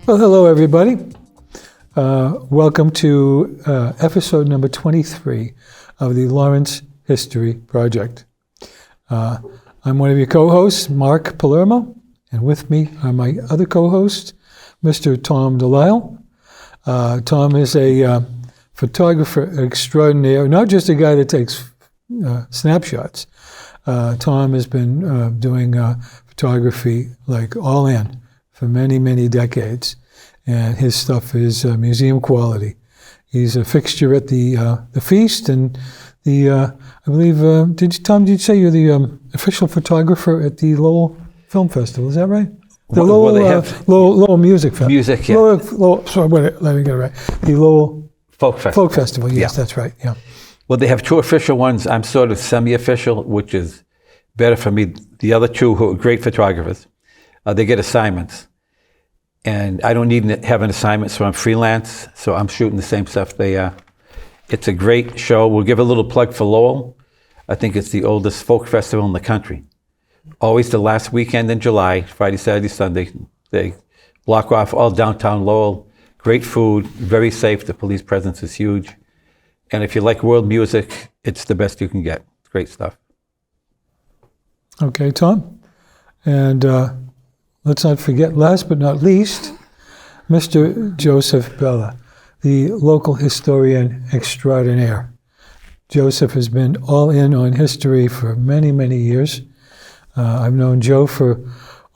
Well, hello, everybody. Welcome to episode number 23 of the Lawrence History Project. I'm one of your co-hosts, Mark Palermo, and with me are my other co-host, Mr. Tom Delisle. Tom is a photographer extraordinaire, not just a guy that takes snapshots. Tom has been doing photography like all in for many, many decades, and his stuff is museum quality. He's a fixture at the feast, and I believe, Tom, did you say you're the official photographer at the Lowell Film Festival? Is that right? The Lowell Music Festival. Music, yeah. Let me get it right. The Lowell Folk Festival. Yes, yeah. That's right. Yeah. Well, they have two official ones. I'm sort of semi-official, which is better for me. The other two, who are great photographers, they get assignments. And I don't need to have an assignment, so I'm freelance. So I'm shooting the same stuff they are. It's a great show. We'll give a little plug for Lowell. I think it's the oldest folk festival in the country. Always the last weekend in July, Friday, Saturday, Sunday. They block off all downtown Lowell. Great food, very safe. The police presence is huge. And if you like world music, it's the best you can get. It's great stuff. Okay, Tom. And let's not forget, last but not least, Mr. Joseph Bella, the local historian extraordinaire. Joseph has been all in on history for many, many years. I've known Joe for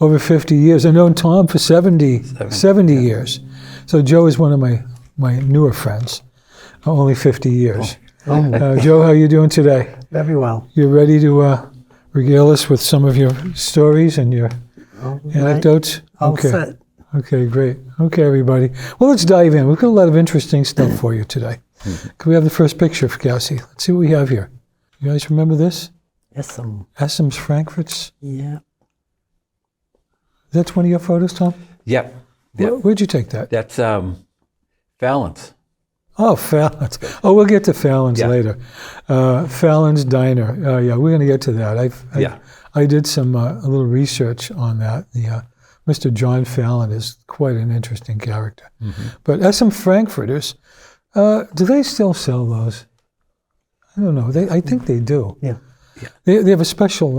over 50 years. I've known Tom for 70 years. So Joe is one of my newer friends, only 50 years. Joe, how are you doing today? Very well. You ready to regale us with some of your stories and your anecdotes? All set. Okay, great. Okay, everybody. Well, let's dive in. We've got a lot of interesting stuff for you today. Can we have the first picture for Cassie? Let's see what we have here. You guys remember this? Essem's Frankfurt's? Yeah. That's one of your photos, Tom? Yep. Where'd you take that? That's Fallon's. Oh, Fallon's. Oh, we'll get to Fallon's later. Fallon's Diner. Yeah, we're going to get to that. I did some a little research on that. Mr. John Fallon is quite an interesting character. Mm-hmm. But Essem Frankfurters, do they still sell those? I don't know. I think they do. Yeah. They have a special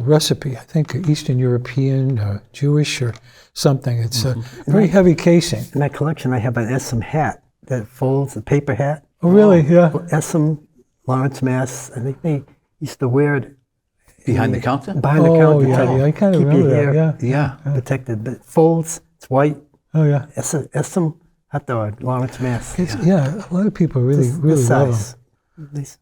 recipe. I think Eastern European, Jewish, or something. It's a very heavy casing. In my collection, I have an Essem hat that folds, a paper hat. Oh, really? Yeah. Essem, Lawrence, Mass. I think they used to wear it Behind the counter? Behind the counter. Yeah, I kind of remember that. Yeah. Protected, but it folds. It's white. Oh, yeah. Essem hot dog, Lawrence, Mass. A lot of people really love them. This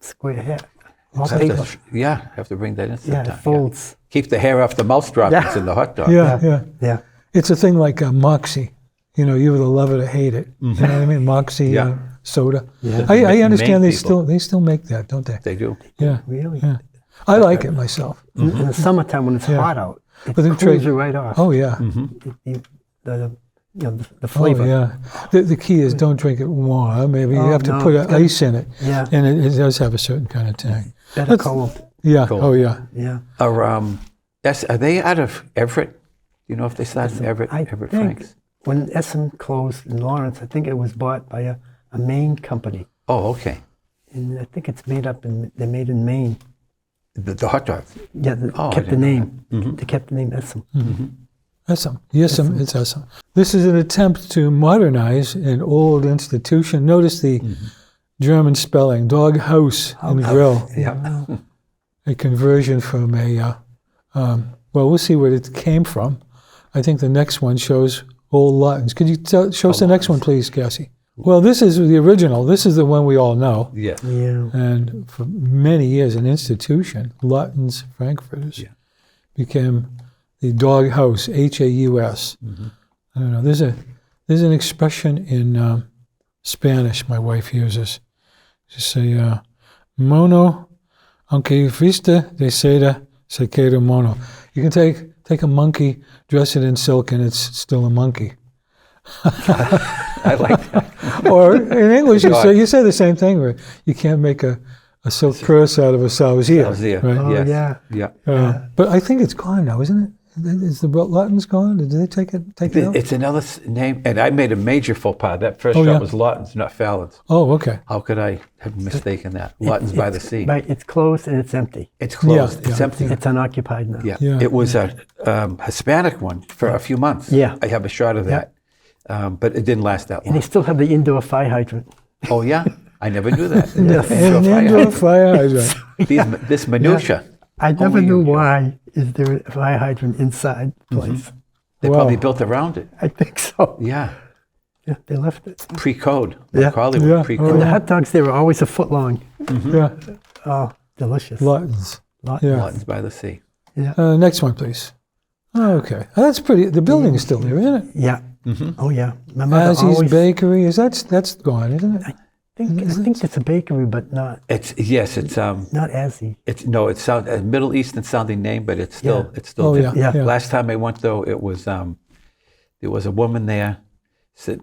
square hat. Have to bring that in. Yeah, it folds. Keep the hair off the mouth droppings in the hot dog. Yeah. It's a thing like Moxie. You know, you either love it or hate it. Mm-hmm. You know what I mean? Moxie soda. Yeah. I understand they still make that, don't they? They do. Yeah. Really? Yeah. I like it myself. Mm-hmm. In the summertime when it's hot out, it cools you right off. Oh, yeah. Mm-hmm. The flavor. Oh, yeah. The key is don't drink it warm. Maybe you have to put ice in it. Yeah. And it does have a certain kind of tang. Better cold. Yeah. Cold. Oh, yeah. Yeah. Are they out of Everett? Do you know if they started in Everett? Everett Franks? When Essem closed in Lawrence, I think it was bought by a Maine company. Oh, okay. And I think it's they're made in Maine. The hot dog? Yeah, they kept the name. Mm-hmm. They kept the name Essem. Mm-hmm. Essem. Yesem, it's Essem. This is an attempt to modernize an old institution. Notice the German spelling, dog house and grill. Yeah. A conversion from well, we'll see where it came from. I think the next one shows Old Luttons. Could you show us the next one, please, Cassie? Well, this is the original. This is the one we all know. Yeah. And for many years, an institution, Luttons Frankfurters, became the dog house, H-A-U-S. Mm-hmm. I don't know. There's an expression in Spanish my wife uses. She say, mono, aunque viste de seda, se queda mono. You can take a monkey, dress it in silk, and it's still a monkey. I like that. Or in English, you say the same thing. Where you can't make a a silk purse out of a sow's ear. Sow's ear. Right? Oh, Yes. yeah. Yeah. But I think it's gone now, isn't it? Is the Lawton's gone? Did they take it out? It's another name, and I made a major faux pas. That first shop yeah. was Lawton's, not Fallon's. Oh, okay. How could I have mistaken that? Lawton's by the sea. Right, it's closed and it's empty. It's closed. Yeah, It's yeah. empty. It's unoccupied now. Yeah. Yeah, It was a Hispanic one for a few months. Yeah. I have a shot of that. But it didn't last that And they long. still have the indoor fire hydrant. Oh, yeah? I never knew that. Yes. An indoor fire hydrant. This minutia. I never Only knew you- why is there a fire hydrant inside place. They Wow. probably built around it. I think so. Yeah. Yeah, they left it. Pre-code. Yeah. Like Hollywood, Yeah. pre-code. And the hot dogs, they were always a foot long. Yeah, Oh, delicious. Lawton's. Lot- Yeah. Lawton's by the sea. Next one, please. Oh, okay. That's pretty. The building is still there, isn't it? Yeah. Oh, yeah. My mother Mazzy's always... Bakery. That's gone, isn't it? I think it's a bakery, but not It's not Azzy. it's a Middle Eastern sounding name, but it's still Oh, there. yeah. Yeah. Last time I went though, it was there was a woman there,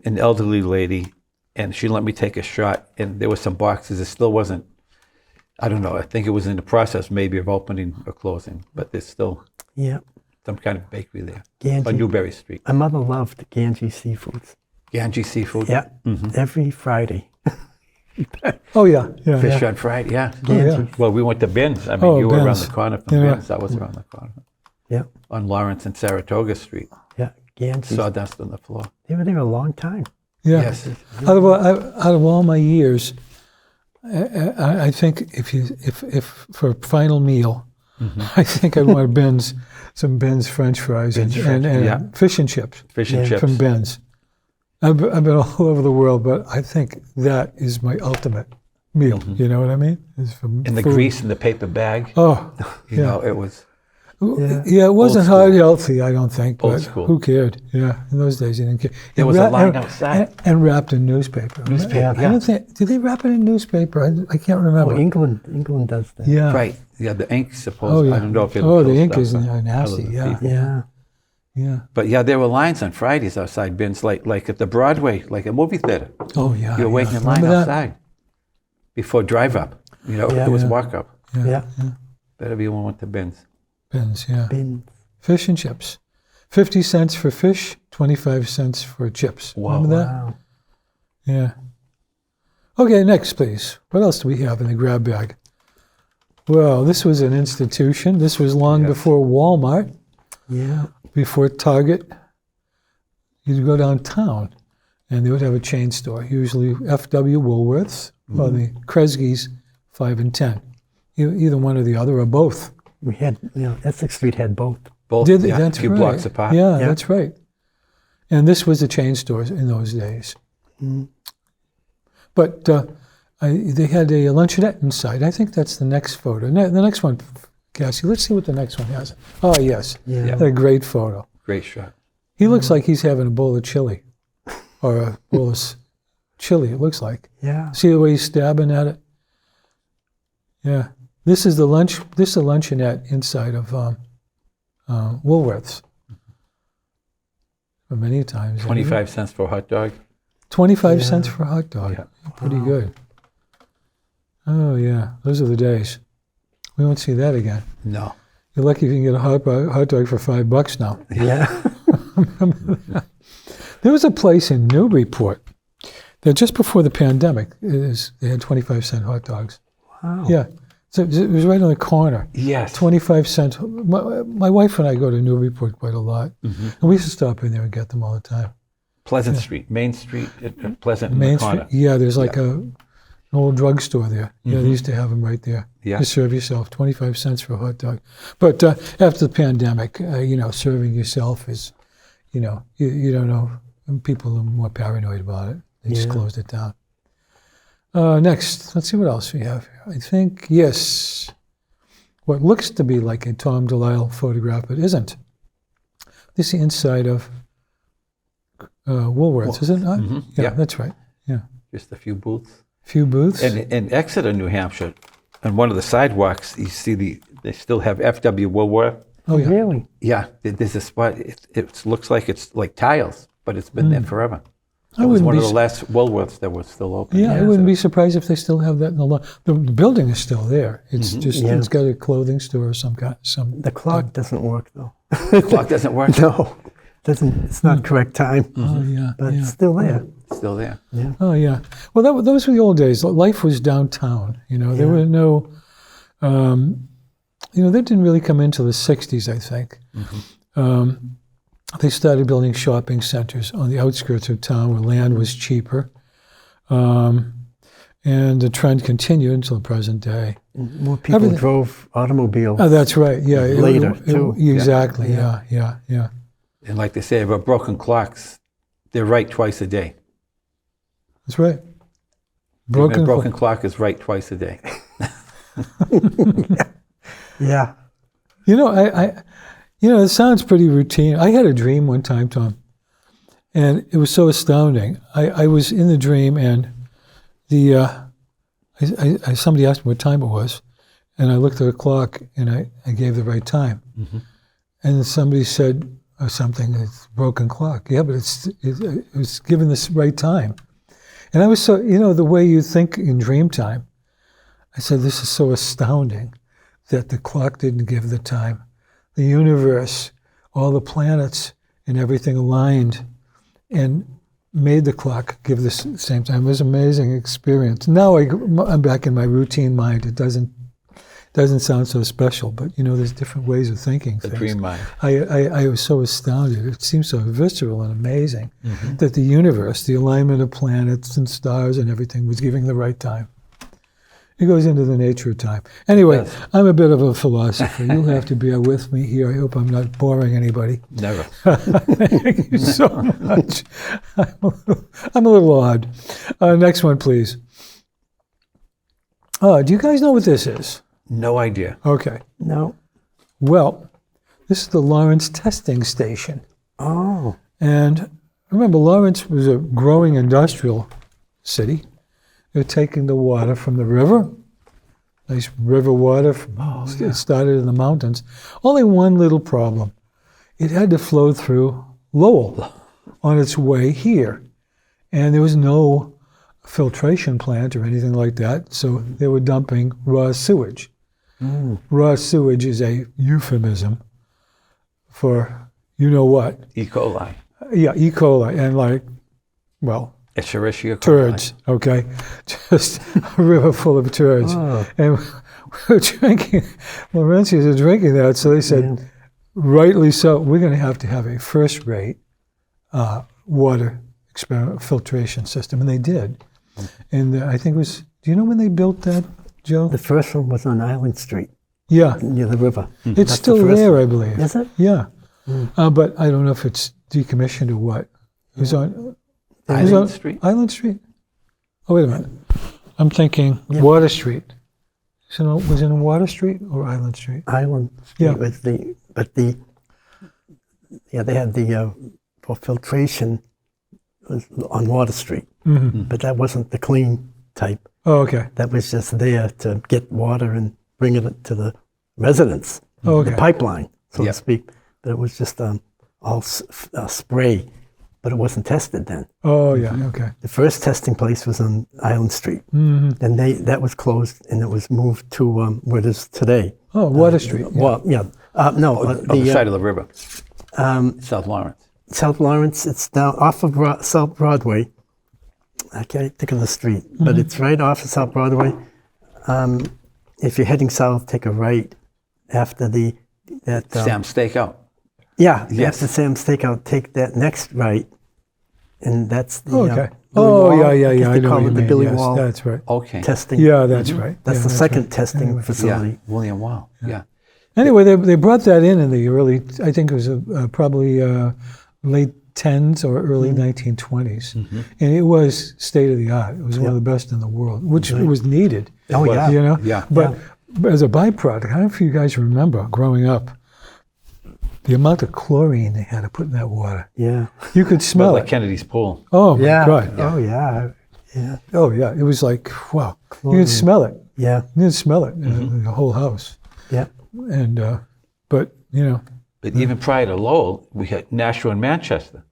an elderly lady, and she let me take a shot, and there was some boxes. It still wasn't. I don't know. I think it was in the process maybe of opening or closing, but there's still Yeah. some kind of bakery there Ganji. on Newberry Street. My mother loved Ganji seafoods. Ganji Seafood. Yeah. Every Friday. Oh, yeah. Yeah. Fish on Friday. Yeah. Ganji. Well, we went to Ben's. I mean, Oh, you were around Ben's. the corner from Yeah. Ben's. I was around the corner Yeah. on Lawrence and Saratoga Street. Yeah. Ganji. Sawdust on the floor. They were there a long time. Yeah. Yes. Out of all my years, I think if for a final meal, I think I'd want some Ben's French fries and yeah. fish and chips Fish and Yeah. chips. from Ben's. I've been all over the world, but I think that is my ultimate meal. You know what I mean? Is from And the food. grease in the paper bag. Oh, You know, it was. yeah. It wasn't school. hard healthy, I don't think. Old But school. who cared? Yeah, in those days you didn't care. There And was a line and- outside. and wrapped in newspaper. Newspaper, I yeah. don't think. Did they wrap it in newspaper? I can't remember. Oh, England does that. Yeah. Right. Yeah, the ink, suppose. Oh, yeah. I don't know if it Oh, the ink is nasty. Yeah. Yeah. Yeah. But yeah, there were lines on Fridays outside Ben's, like at the Broadway, like a movie theater. Oh, yeah. You were waiting in line Remember that? outside before drive up. You know, Yeah. it was Yeah. walk up. Yeah. But everyone went to Ben's. Ben's, yeah. Been, Fish and chips. 50 cents for fish, 25 cents for chips. Wow. Remember that? wow. Yeah. Okay, next, please. What else do we have in the grab bag? Well, this was an institution. This was long Yes. before Walmart, Yeah. before Target. You'd go downtown, and they would have a chain store, usually F.W. Woolworths or the Kresge's 5 and 10. Either one or the other, or both. We had, Essex Street had both. Both, Did they? yeah, That's a few right. blocks apart. Yeah, Yeah. that's right. And this was the chain stores in those days. But they had a luncheonette inside. I think that's the next photo. The next one, Cassie, let's see what the next one has. Oh, yes. Yeah. What a great photo. Great shot. He looks like he's having a bowl of chili or a bowl of chili, it looks like. Yeah. See the way he's stabbing at it? Yeah. This is the luncheonette inside of Woolworths. Many times. 25 cents for a hot dog. 25 Yeah. cents for a hot dog. Yeah. Pretty good. Oh, yeah. Those are the days. We won't see that again. No. You're lucky if you can get a hot dog for $5 now. Yeah. There was a place in Newburyport that just before the pandemic, they had 25-cent hot dogs. Wow. Yeah. So it was right on the corner. Yes. 25 cents. My wife and I go to Newburyport quite a lot. And we used to stop in there and get them all the time. Pleasant Street, Main Street, Pleasant in Main the Street. corner. Yeah, there's like an old drugstore there. Yeah, they used to have them right there. Yeah. To serve yourself, 25 cents for a hot dog. But after the pandemic, serving yourself is, you don't know. People are more paranoid about it. They just Yeah. closed it down. Next, let's see what else we have here. I think, yes, what looks to be like a Tom DeLisle photograph, but isn't. This is the inside of Woolworths, isn't it? Mhm. Yeah, Yeah. that's right. Yeah. Just a few booths. Few booths. And in Exeter, New Hampshire, on one of the sidewalks, you see they still have F.W. Woolworth. Oh, yeah. Really? Yeah, there's a spot. It looks like it's like tiles, but it's been there forever. It was wouldn't one be of the s- last Woolworths that was still open. Yeah, I wouldn't be surprised if they still have that in the building is still there. It's just Yeah. it's got a clothing store or some kind. The clock doesn't work though. The clock doesn't work. No, doesn't. It's not correct time. Oh yeah, But yeah. it's still there. It's still there. Oh yeah. Well, those were the old days. Life was downtown. You know, there were no. You know, they didn't really come into the '60s. I think they started building shopping centers on the outskirts of town where land was cheaper, and the trend continued until the present day. More people Everything- drove automobiles. Oh, that's right. Yeah, Later, too. Exactly. Yeah. And like they say about broken clocks, they're right twice a day. That's right. A Broken. broken clock is right twice a day. Yeah. You know, it sounds pretty routine. I had a dream one time, Tom, and it was so astounding. I was in the dream, and somebody asked me what time it was, and I looked at the clock, and I gave the right time. And then somebody said something, it's a broken clock. Yeah, but it was given this right time. And I was so, the way you think in dream time, I said, this is so astounding that the clock didn't give the time. The universe, all the planets and everything aligned and made the clock give the same time. It was an amazing experience. Now I'm back in my routine mind. It doesn't sound so special, but there's different ways of thinking The things. dream mind. I was so astounded. It seems so visceral and amazing that the universe, the alignment of planets and stars and everything was giving the right time. It goes into the nature of time. Anyway, Yes. I'm a bit of a philosopher. You'll have to bear with me here. I hope I'm not boring anybody. Never. Thank you so much. I'm a little odd. Next one, please. Do you guys know what this is? No idea. Okay. No. Well, this is the Lawrence Testing Station. Oh. And remember, Lawrence was a growing industrial city. They're taking the water from the river, nice river water. It started in the mountains. Only one little problem. It had to flow through Lowell on its way here. And there was no filtration plant or anything like that, so they were dumping raw sewage. Raw sewage is a euphemism for you-know-what. E. coli. Yeah, E. coli, and Escherichia coli. turds, okay? Just a river full of turds. Oh. And we're drinking, Laurentians are drinking that, so they said, rightly so, we're going to have a first-rate water filtration system, and they did. And I think it was, do you know when they built that, Joe? The first one was on Island Street, Yeah, near the river. it's That's the still first there, one. I believe. Is it? Yeah, but I don't know if it's decommissioned or what. It was on Island Street? Island Street. Oh, wait a minute. I'm thinking Water Street. So was it on Water Street or Island Street? Island Street Yeah. was they had the for filtration was on Water Street, but that wasn't the clean type. Oh, okay. That was just there to get water and bring it to the residents, Oh, okay. the pipeline, so Yeah. to speak. But it was just all spray, but it wasn't tested then. Oh, yeah, okay. The first testing place was on Island Street, Mm-hmm. and that was closed, and it was moved to where it is today. Oh, Water Street. Yeah. Well, yeah, no, On the side of the river. um, South Lawrence. South Lawrence. It's down off of South Broadway. I can't think of the street, but it's right off of South Broadway. If you're heading south, take a right after that. Sam's Steakout. Yeah, Yes. after Sam's Steakout, take that next right, and that's the. Okay. Billy Oh, Wall. yeah. guess I they know what call you it the mean. Billy Yes, Wall that's right. Okay. testing. Yeah, that's right. That's Yeah, the second right. testing Anyway. facility. Yeah, William Wall. Yeah. Anyway, they brought that in the early, I think it was probably late 10s or early 1920s. And it was state of the art. It was one of the best in the world, which was needed. Oh, yeah. You know? Yeah. But as a byproduct, I don't know if you guys remember growing up, the amount of chlorine they had to put in that water. Yeah. You could smell Like it. Kennedy's Pool. Oh, my Yeah. God. Oh, yeah. Yeah. Oh, yeah. It was like, wow. You Chlorine. could smell it. Yeah. You could smell it in the whole house. Yeah. And, but, But even prior to Lowell, we had Nashua and Manchester,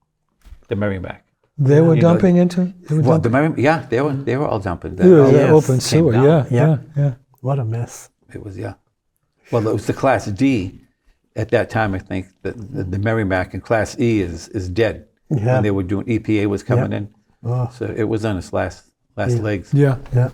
the Merrimack. They were You know, dumping into? They were Well, dumping? they were all dumping. Yeah, That- yes, open came sewer, down. yeah, Yeah. yeah. What a mess. It was, yeah. Well, it was the Class D at that time, I think. The Merrimack, and Class E is dead. Yeah. When they were doing, EPA was coming in. Oh. So it was on its last legs. Yeah. Yeah.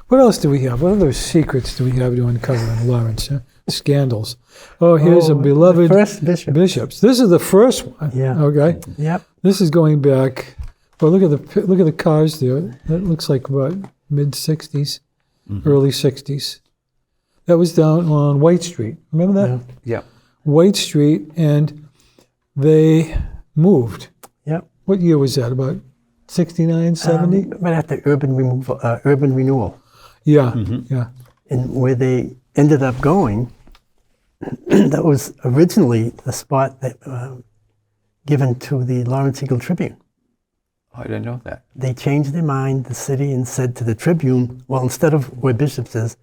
What else do we have? What other secrets do we have to uncover in Lawrence? Huh? Scandals. Oh, here's a Oh, beloved the first bishop. bishops. This is the first one. Yeah. Okay. Yep. This is going back. Well, look at the cars there. That looks like what, mid '60s, early '60s. That was down on White Street. Remember that? Yeah. Yeah. White Street, and they moved. Yep. What year was that? About 69, 70? Right after urban renewal. Yeah. Yeah. And where they ended up going, that was originally the spot that given to the Lawrence Eagle Tribune. Oh, I didn't know that. They changed their mind, the city, and said to the Tribune, well, instead of where Bishop's is,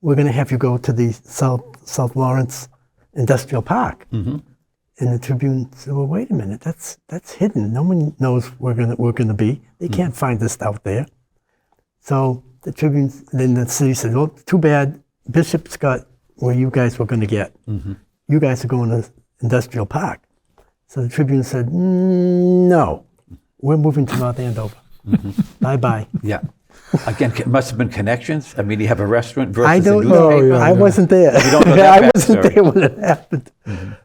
we're going to have you go to the South Lawrence Industrial Park. And the Tribune said, well, wait a minute, that's hidden. No one knows where we're gonna be. They can't find us out there. So the Tribune, then the city said, well, too bad, Bishop's got where you guys were gonna get. You guys are going to Industrial Park. So the Tribune said, no, we're moving to North Andover. Bye-bye. Yeah. Again, it must have been connections. I mean, you have a restaurant versus I don't a know. newspaper. yeah. I wasn't there. You don't know that I wasn't backstory. there when it happened.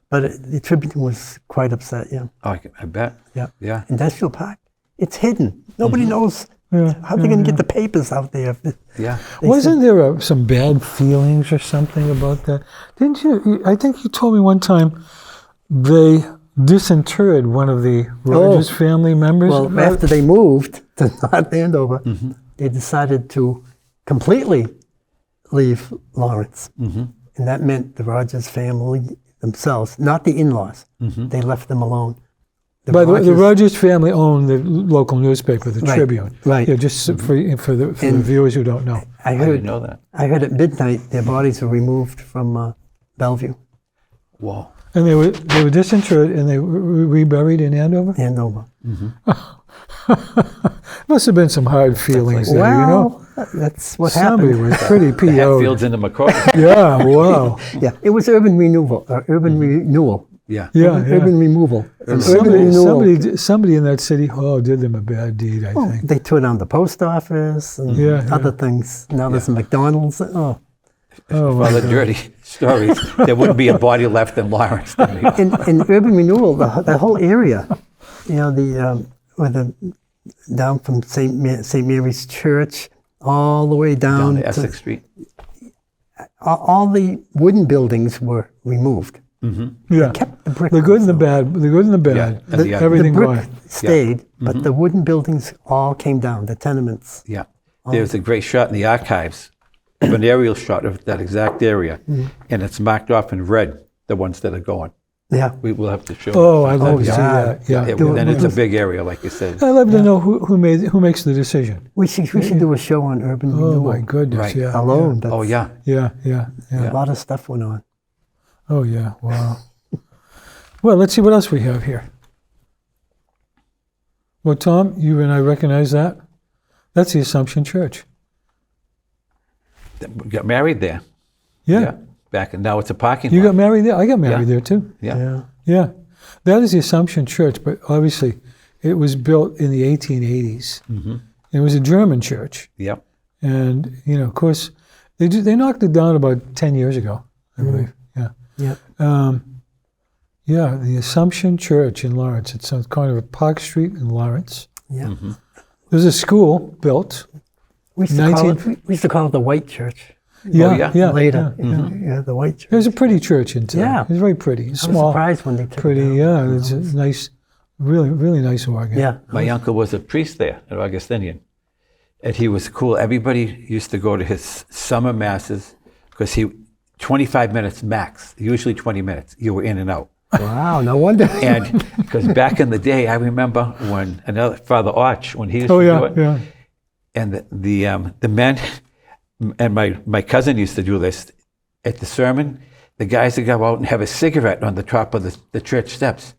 But the Tribune was quite upset, yeah. Oh, I bet. Yeah. Yeah. Industrial Park, it's hidden. Nobody knows how they're going to get the papers out there. Yeah. Wasn't there some bad feelings or something about that? Didn't you? I think you told me one time they disinterred one of the Rogers family members. Well, after they moved to North Andover, they decided to completely leave Lawrence. And that meant the Rogers family themselves, not the in-laws. They left them alone. By the way, the Rogers family owned the local newspaper, the Right, Tribune. right. Yeah, just for the viewers who don't know. I I heard, didn't know that. I heard at midnight their bodies were removed from Bellevue, Whoa. And they were disinterred and they were reburied in Andover. Andover. Must have been some hard feelings there, you know. That's what Somebody happened. was pretty PO'd. Hatfields into McCoy. Yeah, wow. Yeah, it was urban renewal. Renewal. Yeah. Yeah, Urban removal. And urban Somebody, renewal. somebody in that city did them a bad deed, I think. They tore down the post office and Yeah, other things. Now there's a McDonald's. Oh, Oh, All the dirty stories. There wouldn't be a body left in Lawrence. in urban renewal, the whole area, you know, down from St. Mary's Church all the way Down down to Essex Street. all the wooden buildings were removed. yeah. Kept the brick. The good and the bad. The good and the bad. Yeah, and the Everything the brick gone. stayed, but the wooden buildings all came down. The tenements. Yeah. There's a great shot in the archives of an aerial shot of that exact area, and it's marked off in red, the ones that are going. Yeah. We will have to show. Oh, I'd love to see yeah. that. Yeah. And it's a big area, like you said. I'd love to know who makes the decision. We should do a show on urban Oh renewal my goodness, Right. yeah. alone. Oh, yeah. Yeah. A lot of stuff went on. Oh yeah, wow. Well, let's see what else we have here. Well, Tom, you and I recognize that. That's the Assumption Church. We got married there. Yeah. Back, and now it's a parking You lot. got married there? I got married Yeah. there too. Yeah. Yeah. That is the Assumption Church, but obviously it was built in the 1880s. It was a German church. Yep. And, you know, of course, they knocked it down about 10 years ago, I believe. Yeah. Yeah. Yeah, the Assumption Church in Lawrence. It's on kind of a Park Street in Lawrence. Yeah. There's a school built. We used to call it the White Church. Yeah, yeah. Later. Yeah. Yeah, the White Church. It was a pretty church in town. Yeah. It was very pretty. I was Small, surprised when they took pretty, it yeah. down. It's a nice, really nice organ. Yeah. My uncle was a priest there, an Augustinian. And he was cool. Everybody used to go to his summer masses because 25 minutes max, usually 20 minutes, you were in and out. Wow, no wonder. And because back in the day, I remember when another Father Arch, when he used Oh, to yeah, do it, yeah. and the men, and my cousin used to do this at the sermon, the guys would go out and have a cigarette on the top of the church steps.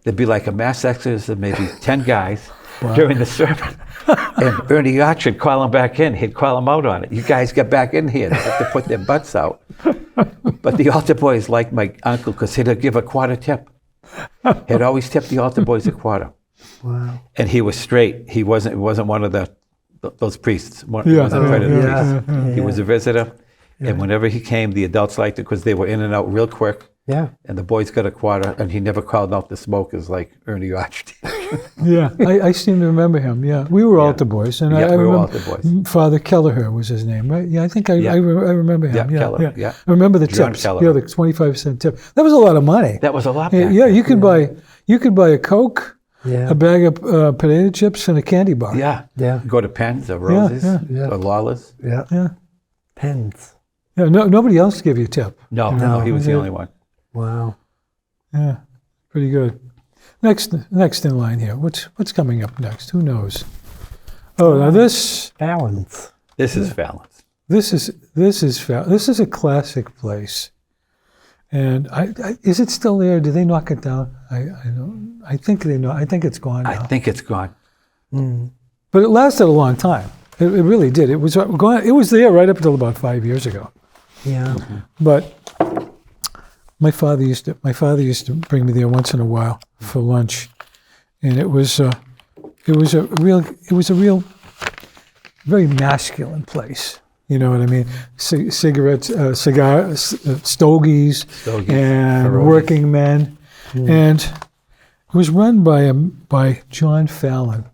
there'd be like a mass exodus of maybe 10 guys during the sermon. And Ernie Arch would call them back in. He'd call them out on it. You guys get back in here. They have to put their butts out. But the altar boys liked my uncle because he'd give a quarter tip. He'd always tip the altar boys a quarter. Wow. And he was straight. He wasn't one of those priests. He wasn't Yeah, accredited yeah, priest. He was a visitor. And whenever he came, the adults liked it because they were in and out real quick. Yeah. And the boys got a quarter, and he never called out the smokers like Ernie Arch did. Yeah, I seem to remember him. Yeah, we were altar boys, and Yeah, I we were remember altar boys. Father Kelleher was his name, right? Yeah, I think I remember him. Yeah, Keller, yeah. I remember the John tips. Keller. Yeah, the 25-cent tip. That was a lot of money. That was a lot. Yeah, back yeah, then. you could buy a Coke, Yeah. a bag of potato chips, and a candy bar. Yeah. Yeah. Go to Penn's or Roses yeah. or Lawless. Yeah. Yeah. Pens. Yeah, nobody else gave you a tip. No, he was the Yeah. only one. Wow. Yeah, pretty good. Next in line here. What's coming up next? Who knows? Oh, now this Balance. This is Fallon's. is a classic place. And is it still there? Did they knock it down? I don't. I think they know. I think it's gone now. I think it's gone. But it lasted a long time. It really did. It was gone. It was there right up until about 5 years ago. Yeah. But my father used to bring me there once in a while for lunch, and it was a real very masculine place. You know what I mean? Cigarettes, cigars, stogies, and pierogies. working men, and it was run by John Fallon,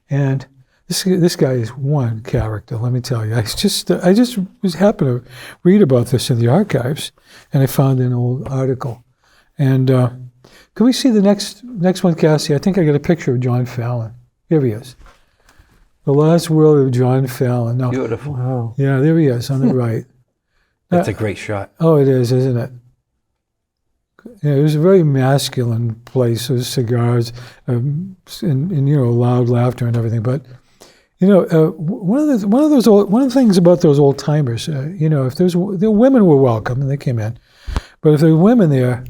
and this guy is one character. Let me tell you. I just was happy to read about this in the archives, and I found an old article. And can we see the next one, Cassie? I think I got a picture of John Fallon. Here he is. The Last World of John Fallon. Now, Beautiful. Wow. yeah, there he is on the right. That's a great shot. Oh, it is, isn't it? Yeah, it was a very masculine place. There was cigars and loud laughter and everything. But one of the things about those old timers, if the women were welcome and they came in, but if there were women there,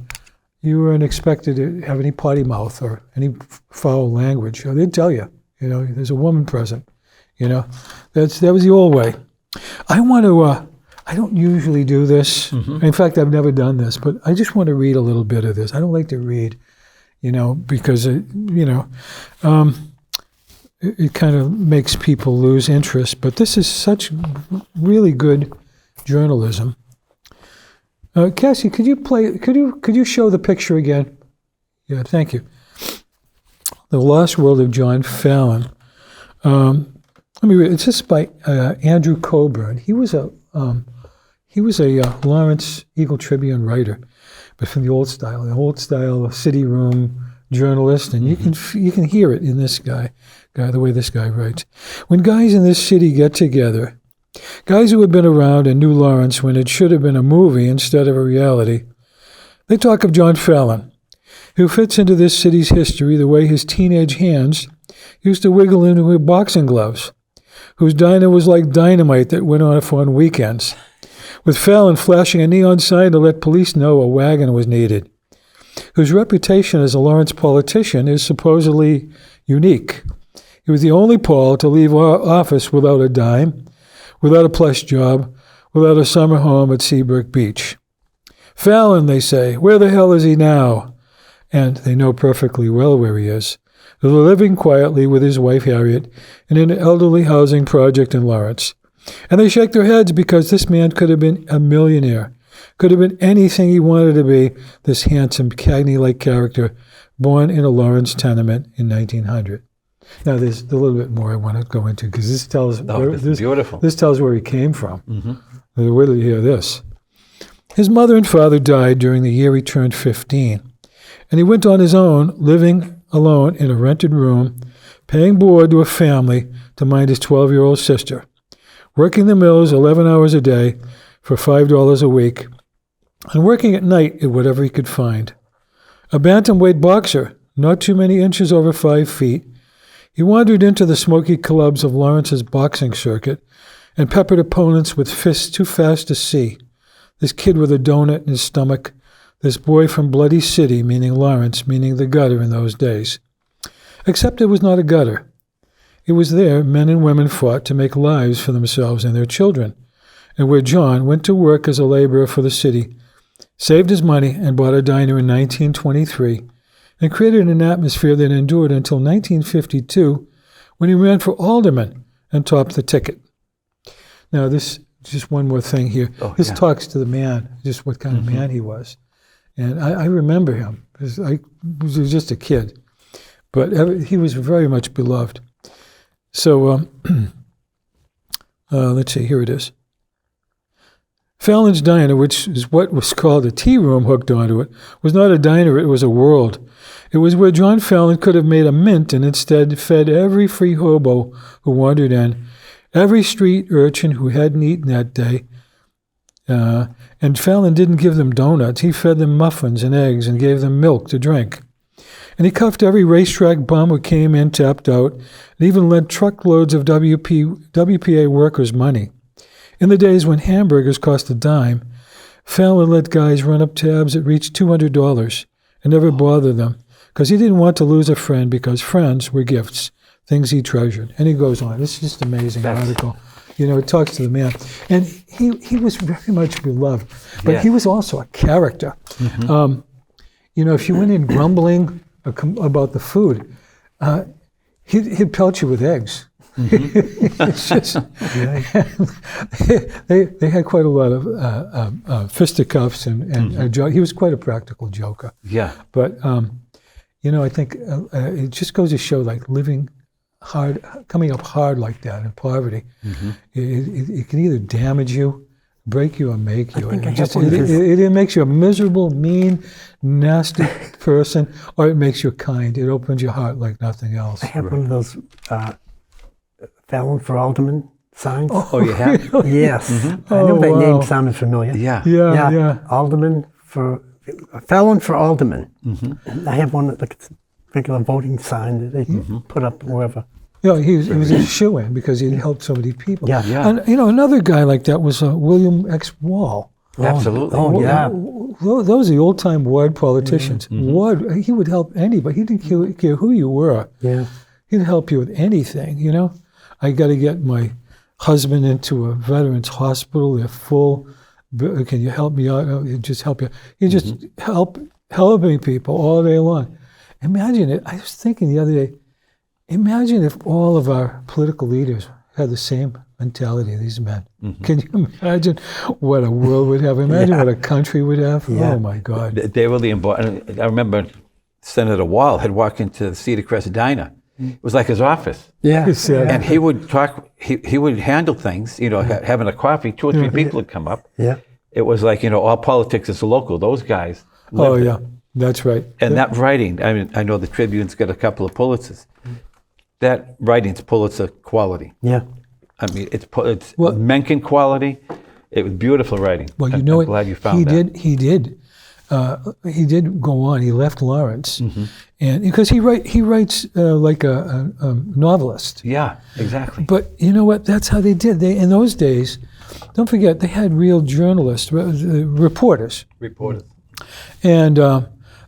you weren't expected to have any potty mouth or any foul language. Or they'd tell you, there's a woman present. That was the old way. I want to. I don't usually do this. In fact, I've never done this, but I just want to read a little bit of this. I don't like to read, because it kind of makes people lose interest. But this is such really good journalism. Cassie, could you show the picture again? Yeah, thank you. The Lost World of John Fallon. Let me read. It's just by Andrew Coburn. He was a Lawrence Eagle Tribune writer, but from the old style city room journalist, and you can hear it in this guy, the way this guy writes. When guys in this city get together, guys who have been around and knew Lawrence when it should have been a movie instead of a reality, they talk of John Fallon, who fits into this city's history the way his teenage hands used to wiggle into boxing gloves, whose diner was like dynamite that went off on weekends, with Fallon flashing a neon sign to let police know a wagon was needed, whose reputation as a Lawrence politician is supposedly unique. He was the only Paul to leave office without a dime, without a plush job, without a summer home at Seabrook Beach. Fallon, they say, where the hell is he now? And they know perfectly well where he is. They're living quietly with his wife Harriet in an elderly housing project in Lawrence. And they shake their heads because this man could have been a millionaire, could have been anything he wanted to be, this handsome, Cagney-like character born in a Lawrence tenement in 1900. Now, there's a little bit more I want to go into because this tells Beautiful. This tells where he came from. Wait till you hear this. His mother and father died during the year he turned 15, and he went on his own, living alone in a rented room, paying board to a family to mind his 12-year-old sister, working the mills 11 hours a day for $5 a week, and working at night at whatever he could find. A bantamweight boxer, not too many inches over 5 feet, he wandered into the smoky clubs of Lawrence's boxing circuit and peppered opponents with fists too fast to see. This kid with a donut in his stomach, this boy from Bloody City, meaning Lawrence, meaning the gutter in those days. Except it was not a gutter. It was there men and women fought to make lives for themselves and their children, and where John went to work as a laborer for the city, saved his money, and bought a diner in 1923, and created an atmosphere that endured until 1952, when he ran for alderman and topped the ticket. Now, this just one more thing here. This talks to the man, just what kind of man he was. And I remember him, because I was just a kid, but he was very much beloved. So, let's see, here it is. Fallon's Diner, which is what was called a tea room hooked onto it, was not a diner, it was a world. It was where John Fallon could have made a mint and instead fed every free hobo who wandered in, every street urchin who hadn't eaten that day. And Fallon didn't give them donuts. He fed them muffins and eggs and gave them milk to drink. And he cuffed every racetrack bum who came in tapped out, and even lent truckloads of WPA workers money. In the days when hamburgers cost a dime, Fallon let guys run up tabs that reached $200 and never bothered them, because he didn't want to lose a friend, because friends were gifts, things he treasured. And he goes on. It's just an amazing article. You know, it talks to the man. And he was very much beloved, but he was also a character. You know, if you went in grumbling about the food, he'd pelt you with eggs. It's just, they had quite a lot of fisticuffs and he was quite a practical joker. Yeah. But, you know, I think it just goes to show, like, living hard, coming up hard like that in poverty, it can either damage you, break you, or make you. It makes you a miserable, mean, nasty person, or it makes you kind. It opens your heart like nothing else. I have one of those Fallon for alderman signs. Oh, you have? Yes. I know that name sounded familiar. Yeah. Alderman for Fallon for alderman. I have one, like a regular voting sign that they put up wherever. You know, he was a shoo-in because he helped so many people. Yeah. And, you know, another guy like that was William X. Wall. Absolutely. Oh, yeah. Those are the old-time ward politicians. Ward, he would help anybody. He didn't care who you were. Yeah. He'd help you with anything, you know. I got to get my husband into a veterans hospital. They're full. Can you help me out? He'd just help you. He just helping people all day long. Imagine it. I was thinking the other day, imagine if all of our political leaders had the same mentality of these men. Can you imagine what a world would have? Imagine what a country would have. Oh, my God. They really embodied. I remember Senator Wall had walked into the Cedar Crest Diner. It was like his office. Yeah. And he would talk, he would handle things, you know, having a coffee, 2 or 3 people would come up. Yeah. It was like, you know, all politics is local. Those guys Oh, lived yeah. That's right. And that writing, I mean, I know the Tribune's got a couple of Pulitzers. That writing's Pulitzer quality. Yeah. I mean, it's Mencken quality. It was beautiful writing. Well, you know I'm glad you found that. He did go on. He left Lawrence, and because he writes like a novelist. Yeah, exactly. But you know what? That's how they did. They in those days, don't forget, they had real journalists, reporters, and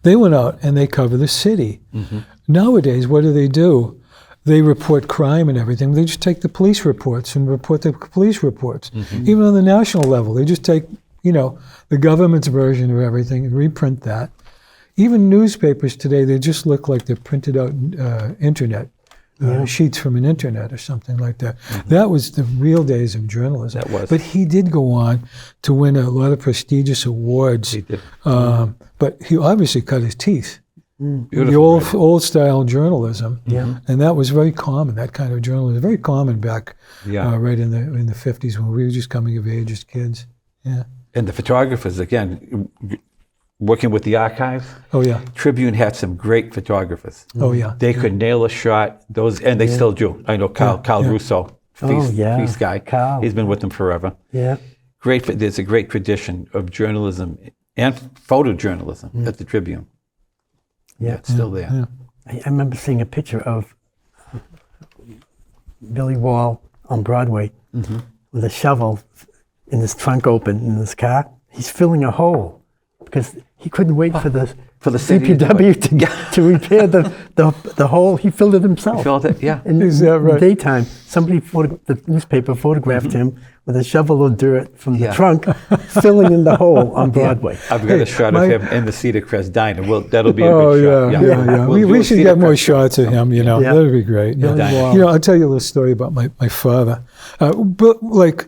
they went out and they covered the city. Nowadays, what do? They report crime and everything. They just take the police reports and report the police reports. Even on the national level, they just take, you know, the government's version of everything and reprint that. Even newspapers today, they just look like they're printed out internet, sheets from an internet or something like that. That was the real days of journalism. That was. But he did go on to win a lot of prestigious awards. He did. But he obviously cut his teeth. Beautiful The old style journalism, and that was very common. That kind of journalism, very common back right in the 50s when we were just coming of age as kids. Yeah. And the photographers, again, working with the archives. Oh yeah. Tribune had some great photographers. Oh yeah. They could nail a shot. Those, and they still do. I know Carl Russo, Feast guy. Carl. He's been with them forever. Yeah. There's a great tradition of journalism and photojournalism at the Tribune. Yeah, it's still there. Yeah. I remember seeing a picture of Billy Wall on Broadway with a shovel in his trunk open in his car. He's filling a hole because he couldn't wait for the city to do DPW it. to repair the hole. He filled it himself. Filled it, yeah. In Is that right? the daytime, somebody, the newspaper photographed him with a shovel of dirt from the Yeah. trunk, filling in the hole on Broadway. I've got a shot of him in the Cedar Crest Diner. That'll be a Oh, good yeah, shot. yeah. We'll do We a should Cedar get more Crest shots of him, you know. Yeah. That would be great. Yeah. Wow. You know, I'll tell you a little story about my father. But like,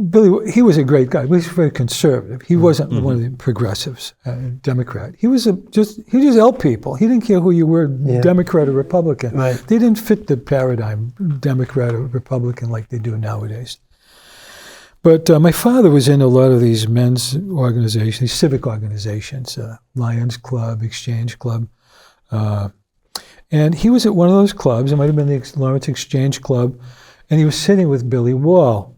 Billy, he was a great guy. He was very conservative. He wasn't one of the progressives, Democrat. He was he just helped people. He didn't care who you were, Democrat or Republican. Right. They didn't fit the paradigm, Democrat or Republican, like they do nowadays. But my father was in a lot of these men's organizations, these civic organizations, Lions Club, Exchange Club. And he was at one of those clubs. It might have been the Lawrence Exchange Club. And he was sitting with Billy Wall.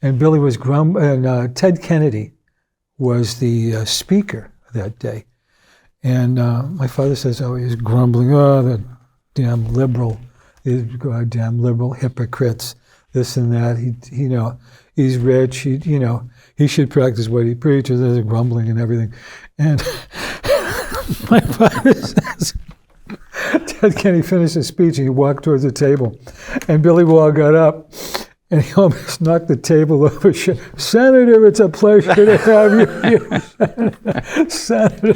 And Billy was and Ted Kennedy was the speaker that day. And my father says, oh, he's grumbling, oh, the damn liberal, damn liberal hypocrites, this and that. He you know, he's rich, he should practice what he preaches. There's grumbling and everything. And my father says, Ted Kennedy finished his speech and he walked towards the table. And Billy Wall got up and he almost knocked the table over. Senator, it's a pleasure to have you here. Senator,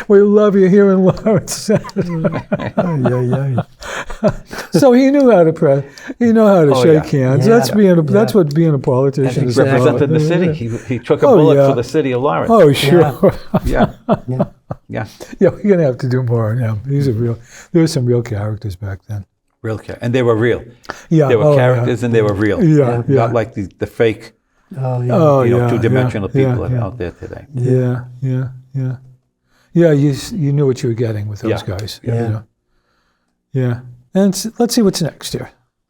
we love you here in Lawrence, Senator. So he knew how to shake hands. Yeah. That's what being a politician is He about. represented the city. He took a bullet for the city of Lawrence. Oh, sure. Yeah. Yeah, we're going to have to do more on him. There were some real characters back then. Real and they were real. Yeah. They were characters and they were real. Yeah. Not like the fake, two-dimensional people out there today. Yeah. Yeah, you knew what you were getting with those guys. Yeah. Yeah. And let's see what's next here.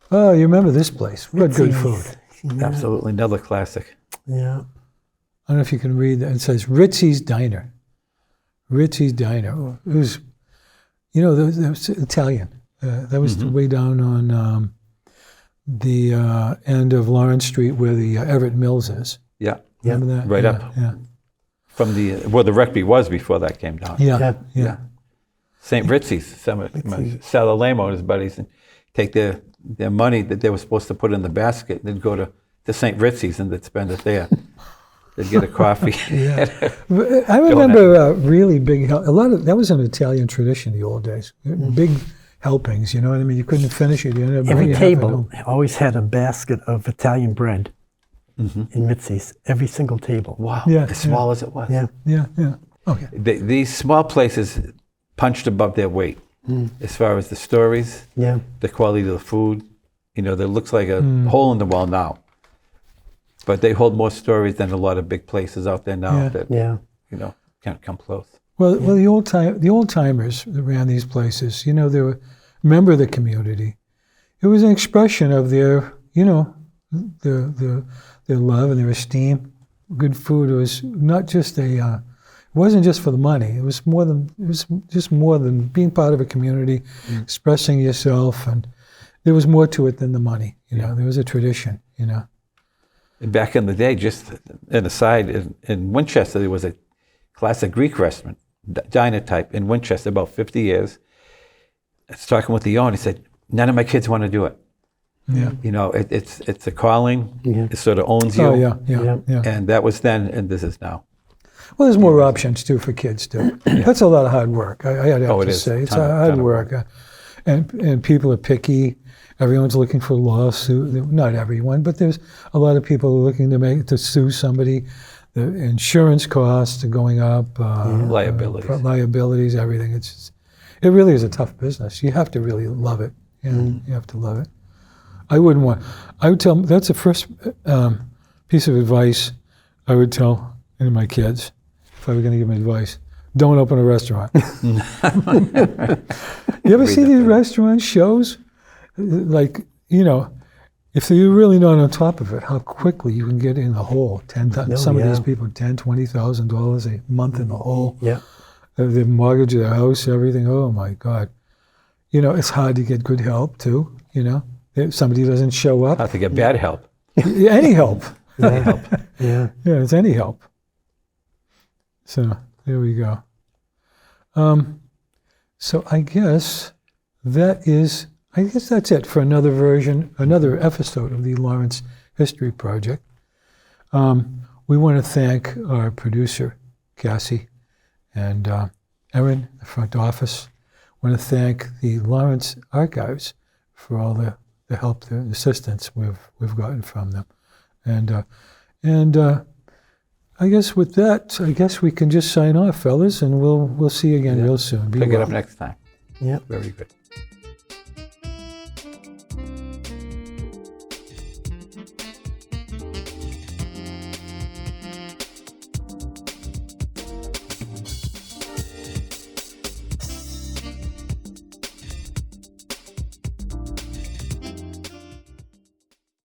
Oh, you remember this place. What good food. Absolutely, another classic. Yeah. I don't know if you can read that. It says Ritzy's Diner. Ritzy's Diner. It was, that was Italian. That was way down on the end of Lawrence Street where the Everett Mills is. Yeah. Remember that? Right up. Yeah. From where the Rectory was before that came down. Yeah. St. Ritzy's, Sal Alamo and his buddies, and take their money that they were supposed to put in the basket, they'd go to St. Ritzy's and they'd spend it there. They'd get a coffee. I remember really big, that was an Italian tradition in the old days. Big helpings, you know what I mean? You couldn't finish it. You ended up Every bringing half at table home. always had a basket of Italian bread in Mitzi's. Every single table. Wow. Yeah, As small as it was. Yeah. Yeah. Okay. These small places punched above their weight as far as the stories, Yeah. the quality of the food. That looks like a hole in the wall now. But they hold more stories than a lot of big places out there now that can't come close. Well, the old timers that ran these places, they were a member of the community. It was an expression of their, their love and their esteem. Good food. It was not just it wasn't just for the money. It was just more than being part of a community, expressing yourself, and there was more to it than the money. There was a tradition. And back in the day, just an aside, in Winchester, there was a classic Greek restaurant, diner type, in Winchester, about 50 years. I was talking with the owner, he said, none of my kids want to do it. Yeah. It's a calling, it sort of owns you. Oh, yeah. And that was then, and this is now. Well, there's more options, too, for kids, too. That's a lot of hard work, I'd have to is. say. It's Ton hard of work. And people are picky. Everyone's looking for a lawsuit. Not everyone, but there's a lot of people looking to sue somebody. The insurance costs are going up. Liabilities, everything. It really is a tough business. You have to really love it. You have to love it. I would tell, that's the first piece of advice I would tell any of my kids if I were going to give them advice. Don't open a restaurant. You ever see these restaurant shows? Like, if you're really not on top of it, how quickly you can get in the hole. Some of these people, $10,000, $20,000 a month in the hole. Yeah. They mortgage their house, everything. Oh my God. It's hard to get good help too. If somebody doesn't show up. Hard to get bad help. Any help. Yeah. Yeah, it's any help. So There we go. So I guess that's it for another episode of the Lawrence History Project. We want to thank our producer, Cassie, and Erin, the front office. We want to thank the Lawrence Archives for all the help, the assistance we've gotten from them. And I guess with that, we can just sign off, fellas, and we'll see you again real soon. Be Pick it well. up next time. Yep. Very good.